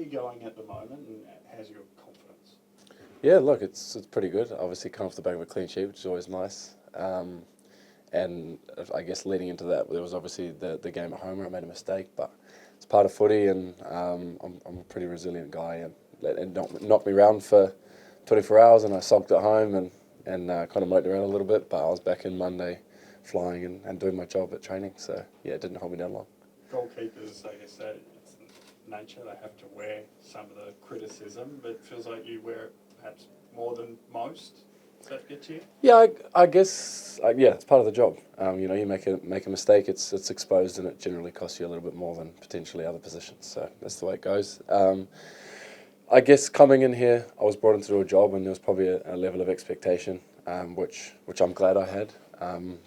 you going at the moment, and how's your confidence? Yeah, look, it's pretty good. Obviously, come off the back of a clean sheet, which is always nice. And I guess leading into that, there was obviously the game at home where I made a mistake, but it's part of footy, and I'm a pretty resilient guy, and it knocked me around for 24 hours, and I sulked at home and kind of moped around a little bit, but I was back in Monday, flying and doing my job at training. So yeah, it didn't hold me down long. Goalkeepers, I guess that it's nature. They have to wear some of the criticism, but it feels like you wear it perhaps more than most. Does that get you? Yeah, I guess yeah, it's part of the job. You make a mistake, it's exposed, and it generally costs you a little bit more than potentially other positions. So that's the way it goes. I guess coming in here, I was brought in to do a job, and there was probably a level of expectation, which I'm glad I had.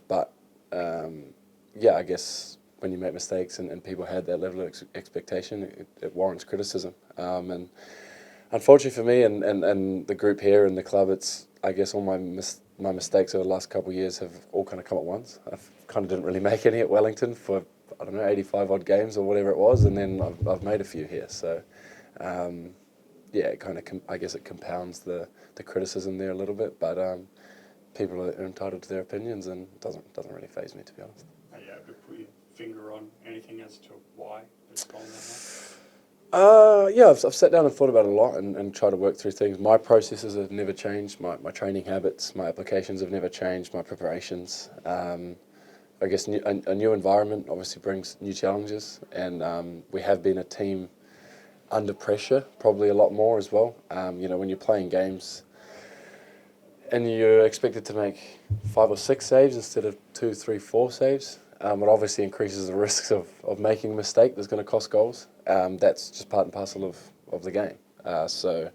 But yeah, I guess when you make mistakes and people had that level of expectation, it warrants criticism. And unfortunately for me and the group here and the club, it's I guess all my mistakes over the last couple of years have all kind of come at once. I kind of didn't really make any at Wellington for, I don't know, 85 odd games or whatever it was, and then I've made a few here. So yeah, it kind of I guess it compounds the criticism there a little bit, but people are entitled to their opinions, and it doesn't really faze me, to be honest. Are you able to put your finger on anything as to why it's gone that way? Yeah, I've sat down and thought about it a lot and tried to work through things. My processes have never changed. My training habits, my applications have never changed. My preparations. I guess a new environment obviously brings new challenges, and we have been a team under pressure probably a lot more as well. When you're playing games and you're expected to make 5 or 6 saves instead of 2, 3, 4 saves, it obviously increases the risks of making a mistake that's going to cost goals. That's just part and parcel of the game. So,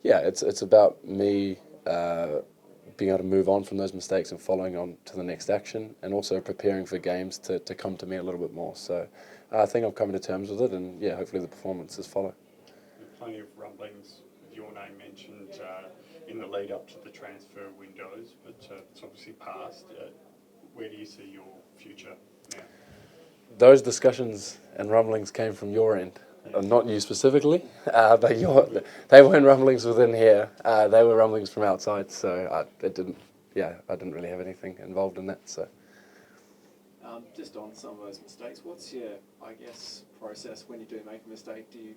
yeah, it's about me being able to move on from those mistakes and following on to the next action, and also preparing for games to come to me a little bit more. So I think I've come to terms with it, and yeah, hopefully the performances follow. Plenty of rumblings with your name mentioned in the lead up to the transfer windows, but it's obviously passed. Where do you see your future now? Those discussions and rumblings came from your end, not you specifically, but they weren't rumblings within here. They were rumblings from outside, so I didn't really have anything involved in that. So. Just on some of those mistakes, what's your, I guess, process when you do make a mistake? Do you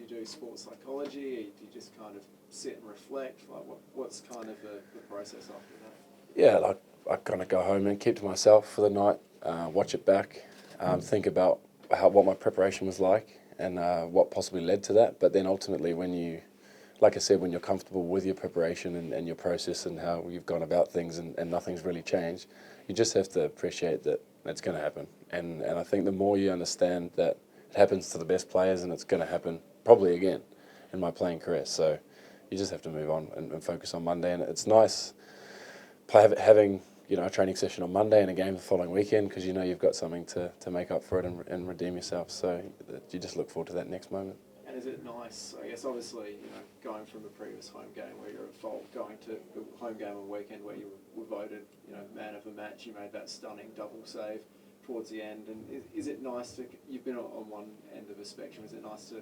do sports psychology, or do you just kind of sit and reflect? Like, what's kind of the process after that? Yeah, I kind of go home and keep to myself for the night, watch it back, think about what my preparation was like, and what possibly led to that. But then ultimately, like I said, when you're comfortable with your preparation and your process and how you've gone about things, and nothing's really changed, you just have to appreciate that it's going to happen. And I think the more you understand that it happens to the best players, and it's going to happen probably again in my playing career. So you just have to move on and focus on Monday. And it's nice having a training session on Monday and a game the following weekend, because you've got something to make up for it and redeem yourself. So you just look forward to that next moment. And is it nice, I guess, obviously, going from the previous home game where you're at fault, going to the home game on the weekend where you were voted, man of the match, you made that stunning double save towards the end, and is it nice you've been on one end of the spectrum, is it nice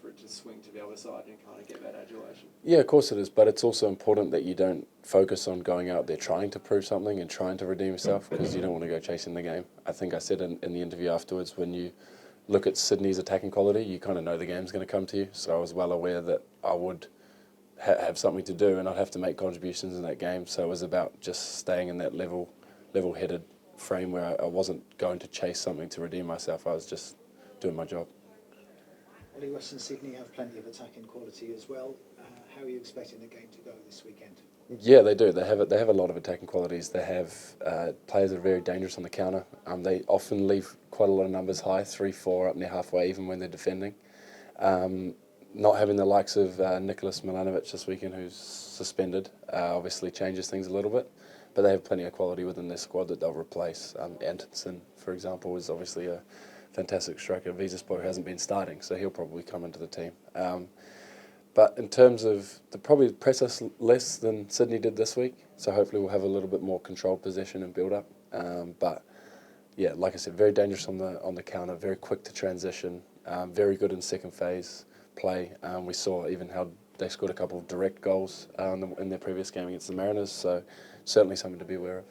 for it to swing to the other side and kind of get that adulation? Yeah, of course it is, but it's also important that you don't focus on going out there trying to prove something and trying to redeem yourself, because you don't want to go chasing the game. I think I said in the interview afterwards, when you look at Sydney's attacking quality, you kind of know the game's going to come to you, so I was well aware that I would have something to do and I'd have to make contributions in that game, so it was about just staying in that level-headed frame where I wasn't going to chase something to redeem myself. I was just doing my job. Oli, Western Sydney have plenty of attacking quality as well. How are you expecting the game to go this weekend? Yeah, they do. They have a lot of attacking qualities. They have players that are very dangerous on the counter. They often leave quite a lot of numbers high, 3, 4, up near halfway, even when they're defending. Not having the likes of Nicholas Milanovic this weekend, who's suspended, obviously changes things a little bit. But they have plenty of quality within their squad that they'll replace. Antonsen, for example, is obviously a fantastic striker. Visaspor hasn't been starting, so he'll probably come into the team. But in terms of, they'll probably press us less than Sydney did this week, so hopefully we'll have a little bit more controlled possession and build up. But yeah, like I said, very dangerous on the counter, very quick to transition, very good in second phase, play. We saw even how they scored a couple of direct goals in their previous game against the Mariners, so certainly something to be aware of.